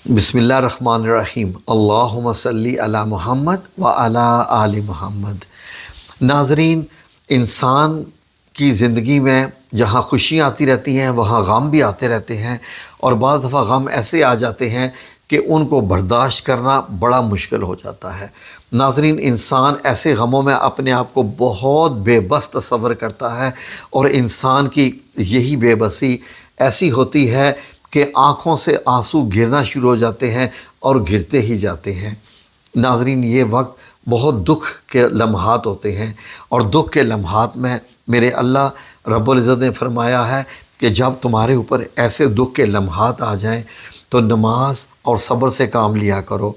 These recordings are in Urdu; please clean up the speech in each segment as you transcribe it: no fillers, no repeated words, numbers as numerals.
بسم اللہ الرحمن الرحیم اللہم صلی علی محمد و علی آل محمد۔ ناظرین، انسان کی زندگی میں جہاں خوشیاں آتی رہتی ہیں وہاں غم بھی آتے رہتے ہیں، اور بعض دفعہ غم ایسے آ جاتے ہیں کہ ان کو برداشت کرنا بڑا مشکل ہو جاتا ہے۔ ناظرین، انسان ایسے غموں میں اپنے آپ کو بہت بے بس تصور کرتا ہے، اور انسان کی یہی بے بسی ایسی ہوتی ہے کہ آنکھوں سے آنسو گرنا شروع ہو جاتے ہیں اور گرتے ہی جاتے ہیں۔ ناظرین، یہ وقت بہت دکھ کے لمحات ہوتے ہیں، اور دکھ کے لمحات میں میرے اللہ رب العزت نے فرمایا ہے کہ جب تمہارے اوپر ایسے دکھ کے لمحات آ جائیں تو نماز اور صبر سے کام لیا کرو۔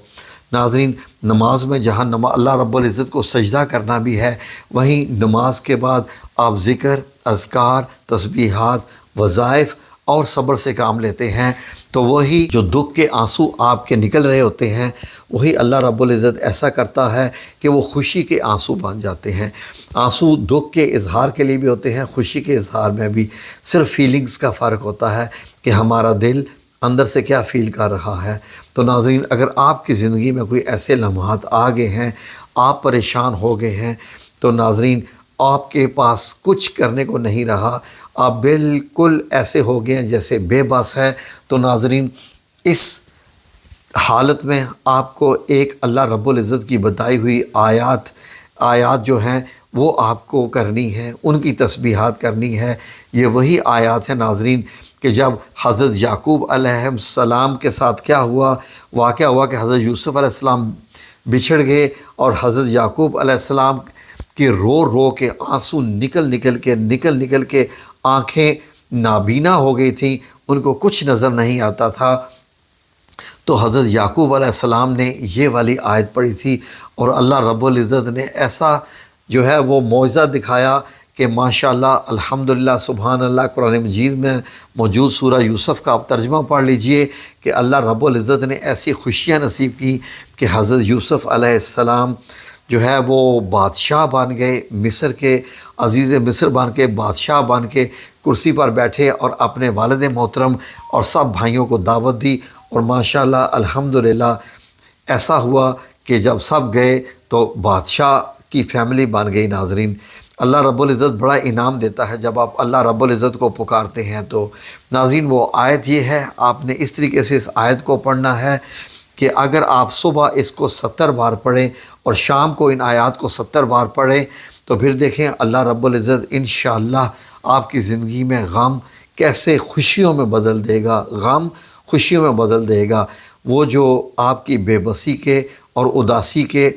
ناظرین، نماز میں جہاں اللہ رب العزت کو سجدہ کرنا بھی ہے، وہیں نماز کے بعد آپ ذکر، اذکار، تسبیحات، وظائف اور صبر سے کام لیتے ہیں، تو وہی جو دکھ کے آنسو آپ کے نکل رہے ہوتے ہیں، وہی اللہ رب العزت ایسا کرتا ہے کہ وہ خوشی کے آنسو بن جاتے ہیں۔ آنسو دکھ کے اظہار کے لیے بھی ہوتے ہیں، خوشی کے اظہار میں بھی صرف فیلنگز کا فرق ہوتا ہے کہ ہمارا دل اندر سے کیا فیل کر رہا ہے۔ تو ناظرین، اگر آپ کی زندگی میں کوئی ایسے لمحات آ گئے ہیں، آپ پریشان ہو گئے ہیں، تو ناظرین آپ کے پاس کچھ کرنے کو نہیں رہا، آپ بالکل ایسے ہو گئے ہیں جیسے بے بس ہے، تو ناظرین اس حالت میں آپ کو ایک اللہ رب العزت کی بتائی ہوئی آیات جو ہیں وہ آپ کو کرنی ہے، ان کی تسبیحات کرنی ہے۔ یہ وہی آیات ہیں ناظرین کہ جب حضرت یعقوب علیہ السلام کے ساتھ کیا ہوا، واقعہ ہوا کہ حضرت یوسف علیہ السلام بچھڑ گئے، اور حضرت یعقوب علیہ السلام کی رو رو کے آنسو نکل نکل کے آنکھیں نابینا ہو گئی تھیں، ان کو کچھ نظر نہیں آتا تھا۔ تو حضرت یعقوب علیہ السلام نے یہ والی آیت پڑھی تھی، اور اللہ رب العزت نے ایسا جو ہے وہ معجزہ دکھایا کہ ماشاءاللہ الحمدللہ سبحان اللہ۔ قرآن مجید میں موجود سورہ یوسف کا آپ ترجمہ پڑھ لیجئے کہ اللہ رب العزت نے ایسی خوشیاں نصیب کی کہ حضرت یوسف علیہ السلام جو ہے وہ بادشاہ بن گئے، مصر کے عزیز مصر بن کے، بادشاہ بن کے کرسی پر بیٹھے، اور اپنے والد محترم اور سب بھائیوں کو دعوت دی، اور ماشاءاللہ الحمدللہ ایسا ہوا کہ جب سب گئے تو بادشاہ کی فیملی بن گئی۔ ناظرین، اللہ رب العزت بڑا انعام دیتا ہے جب آپ اللہ رب العزت کو پکارتے ہیں۔ تو ناظرین، وہ آیت یہ ہے، آپ نے اس طریقے سے اس آیت کو پڑھنا ہے کہ اگر آپ صبح اس کو 70 بار پڑھیں اور شام کو ان آیات کو 70 بار پڑھیں، تو پھر دیکھیں اللہ رب العزت انشاءاللہ آپ کی زندگی میں غم کیسے خوشیوں میں بدل دے گا، غم خوشیوں میں بدل دے گا۔ وہ جو آپ کی بے بسی کے اور اداسی کے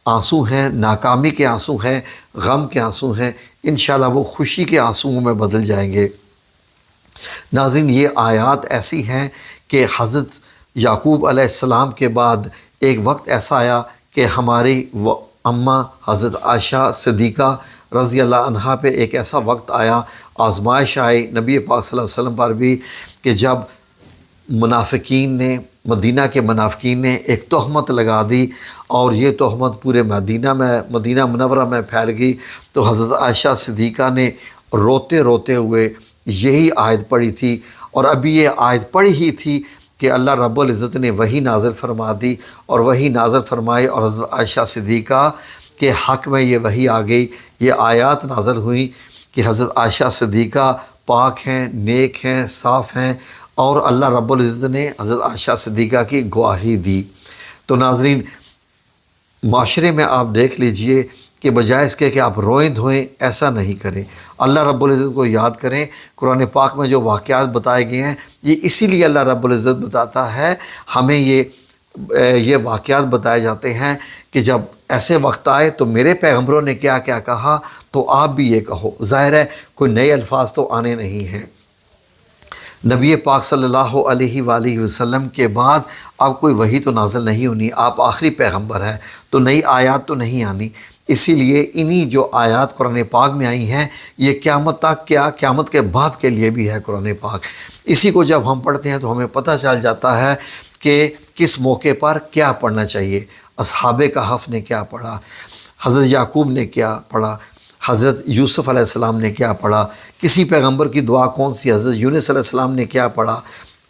آنسو ہیں، ناکامی کے آنسو ہیں، غم کے آنسو ہیں، انشاءاللہ وہ خوشی کے آنسوؤں میں بدل جائیں گے۔ ناظرین، یہ آیات ایسی ہیں کہ حضرت یعقوب علیہ السلام کے بعد ایک وقت ایسا آیا کہ ہماری اماں حضرت عائشہ صدیقہ رضی اللہ عنہا پہ ایک ایسا وقت آیا، آزمائش آئی نبی پاک صلی اللہ علیہ وسلم پر بھی، کہ جب مدینہ کے منافقین نے ایک تہمت لگا دی، اور یہ تہمت پورے مدینہ منورہ میں پھیل گئی، تو حضرت عائشہ صدیقہ نے روتے روتے ہوئے یہی آیت پڑھی تھی، اور ابھی یہ آیت پڑھی ہی تھی کہ اللہ رب العزت نے وہی نازل فرما دی، اور وہی نازل فرمائی، اور حضرت عائشہ صدیقہ کے حق میں یہ وحی آ گئی، یہ آیات نازل ہوئی کہ حضرت عائشہ صدیقہ پاک ہیں، نیک ہیں، صاف ہیں، اور اللہ رب العزت نے حضرت عائشہ صدیقہ کی گواہی دی۔ تو ناظرین، معاشرے میں آپ دیکھ لیجئے کہ بجائے اس کے کہ آپ روئیں دھوئیں، ایسا نہیں کریں، اللہ رب العزت کو یاد کریں۔ قرآن پاک میں جو واقعات بتائے گئے ہیں، یہ اسی لیے اللہ رب العزت بتاتا ہے ہمیں، یہ واقعات بتائے جاتے ہیں کہ جب ایسے وقت آئے تو میرے پیغمبروں نے کیا کیا کہا، تو آپ بھی یہ کہو۔ ظاہر ہے کوئی نئے الفاظ تو آنے نہیں ہیں۔ نبی پاک صلی اللہ علیہ وآلہ وسلم کے بعد اب کوئی وحی تو نازل نہیں ہونی، آپ آخری پیغمبر ہیں، تو نئی آیات تو نہیں آنی۔ اسی لیے انہی جو آیات قرآن پاک میں آئی ہیں، یہ قیامت تک کیا قیامت کے بعد کے لیے بھی ہے قرآن پاک۔ اسی کو جب ہم پڑھتے ہیں تو ہمیں پتہ چل جاتا ہے کہ کس موقع پر کیا پڑھنا چاہیے۔ اصحاب کہف نے کیا پڑھا، حضرت یعقوب نے کیا پڑھا، حضرت یوسف علیہ السلام نے کیا پڑھا، کسی پیغمبر کی دعا کون سی، حضرت یونس علیہ السلام نے کیا پڑھا،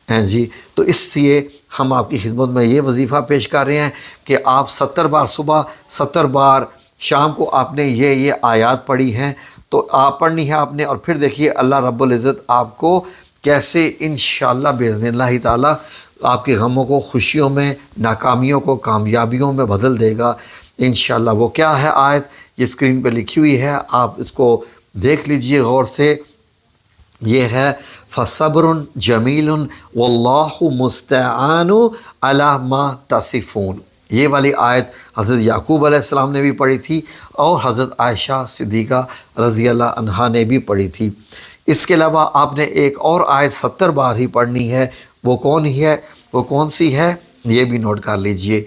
ہیں جی۔ تو اس لیے ہم آپ کی خدمت میں یہ وظیفہ پیش کر رہے ہیں کہ آپ 70 بار صبح 70 بار شام کو آپ نے یہ آیات پڑھی ہیں، تو آپ پڑھنی ہے آپ نے، اور پھر دیکھیے اللہ رب العزت آپ کو کیسے انشاءاللہ باذن اللہ تعالی آپ کے غموں کو خوشیوں میں، ناکامیوں کو کامیابیوں میں بدل دے گا انشاءاللہ۔ وہ کیا ہے آیت؟ یہ اسکرین پہ لکھی ہوئی ہے، آپ اس کو دیکھ لیجئے غور سے۔ یہ ہے فَصَبْرٌ جَمِيلٌ وَاللَّهُ مُسْتَعَانُ عَلَى مَا تَصِفُونَ۔ یہ والی آیت حضرت یعقوب علیہ السلام نے بھی پڑھی تھی اور حضرت عائشہ صدیقہ رضی اللہ عنہا نے بھی پڑھی تھی۔ اس کے علاوہ آپ نے ایک اور آیت 70 بار ہی پڑھنی ہے، وہ کون سی ہے یہ بھی نوٹ کر لیجئے۔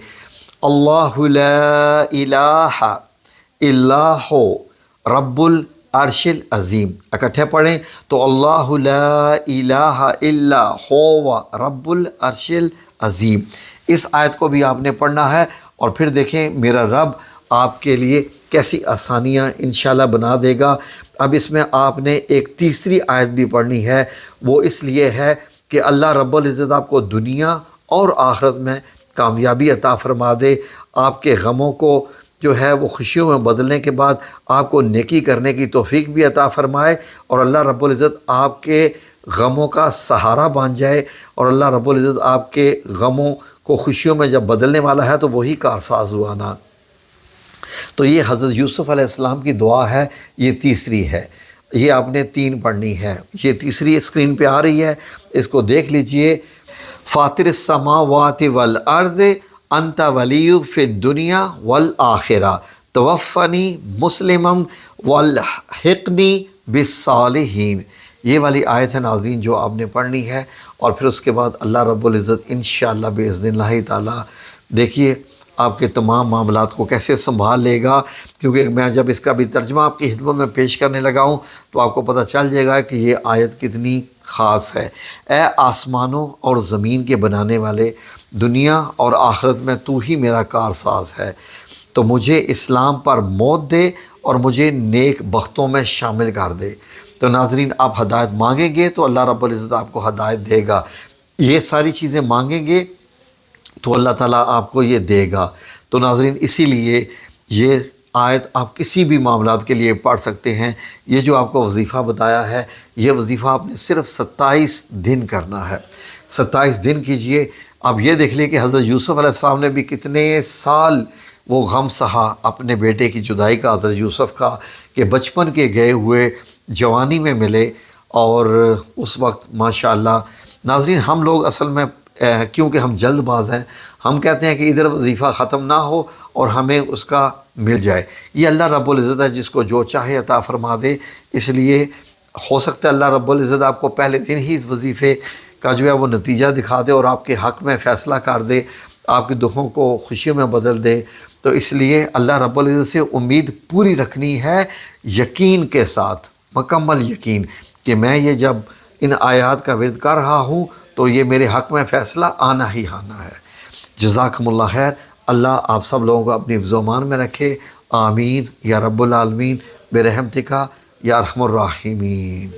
اللہ لا الہ الا ہو رب العرش العظیم، اکٹھے پڑھیں تو اللہ لا الہ الا ہو رب العرش العظیم۔ اس آیت کو بھی آپ نے پڑھنا ہے، اور پھر دیکھیں میرا رب آپ کے لیے کیسی آسانیاں انشاءاللہ بنا دے گا۔ اب اس میں آپ نے ایک تیسری آیت بھی پڑھنی ہے، وہ اس لیے ہے کہ اللہ رب العزت آپ کو دنیا اور آخرت میں کامیابی عطا فرما دے، آپ کے غموں کو جو ہے وہ خوشیوں میں بدلنے کے بعد آپ کو نیکی کرنے کی توفیق بھی عطا فرمائے، اور اللہ رب العزت آپ کے غموں کا سہارا بن جائے، اور اللہ رب العزت آپ کے غموں کو خوشیوں میں جب بدلنے والا ہے تو وہی کارساز ہوا نا۔ تو یہ حضرت یوسف علیہ السلام کی دعا ہے، یہ تیسری ہے، یہ آپ نے 3 پڑھنی ہے۔ یہ تیسری اسکرین پہ آ رہی ہے، اس کو دیکھ لیجئے۔ فاطر السماوات والارض انت ولی فی الدنیا والآخرہ توفنی مسلما والحقنی بالصالحین۔ یہ والی آیت ہے ناظرین جو آپ نے پڑھنی ہے، اور پھر اس کے بعد اللہ رب العزت انشاءاللہ باذن اللہ تعالی دیکھیے آپ کے تمام معاملات کو کیسے سنبھال لے گا، کیونکہ میں جب اس کا بھی ترجمہ آپ کی خدمت میں پیش کرنے لگا ہوں تو آپ کو پتہ چل جائے گا کہ یہ آیت کتنی خاص ہے۔ اے آسمانوں اور زمین کے بنانے والے، دنیا اور آخرت میں تو ہی میرا کارساز ہے، تو مجھے اسلام پر موت دے اور مجھے نیک بختوں میں شامل کر دے۔ تو ناظرین آپ ہدایت مانگیں گے تو اللہ رب العزت آپ کو ہدایت دے گا، یہ ساری چیزیں مانگیں گے تو اللہ تعالیٰ آپ کو یہ دے گا۔ تو ناظرین اسی لیے یہ آیت آپ کسی بھی معاملات کے لیے پڑھ سکتے ہیں۔ یہ جو آپ کو وظیفہ بتایا ہے، یہ وظیفہ آپ نے صرف 27 دن کرنا ہے، 27 دن کیجئے۔ اب یہ دیکھ لیں کہ حضرت یوسف علیہ السلام نے بھی کتنے سال وہ غم سہا اپنے بیٹے کی جدائی کا، حضرت یوسف کا، کہ بچپن کے گئے ہوئے جوانی میں ملے، اور اس وقت ماشاءاللہ ناظرین ہم لوگ اصل میں کیونکہ ہم جلد باز ہیں، ہم کہتے ہیں کہ ادھر وظیفہ ختم نہ ہو اور ہمیں اس کا مل جائے۔ یہ اللہ رب العزت ہے جس کو جو چاہے عطا فرما دے، اس لیے ہو سکتا ہے اللہ رب العزت آپ کو پہلے دن ہی اس وظیفے کا جو ہے وہ نتیجہ دکھا دے اور آپ کے حق میں فیصلہ کر دے، آپ کے دکھوں کو خوشیوں میں بدل دے۔ تو اس لیے اللہ رب العزت سے امید پوری رکھنی ہے، یقین کے ساتھ، مکمل یقین کہ میں یہ جب ان آیات کا ورد کر رہا ہوں تو یہ میرے حق میں فیصلہ آنا ہی آنا ہے۔ جزاکم اللہ خیر۔ اللہ آپ سب لوگوں کو اپنی حفظ و امان میں رکھے، آمین یا رب العالمین برحمتک یا ارحم الراحمین۔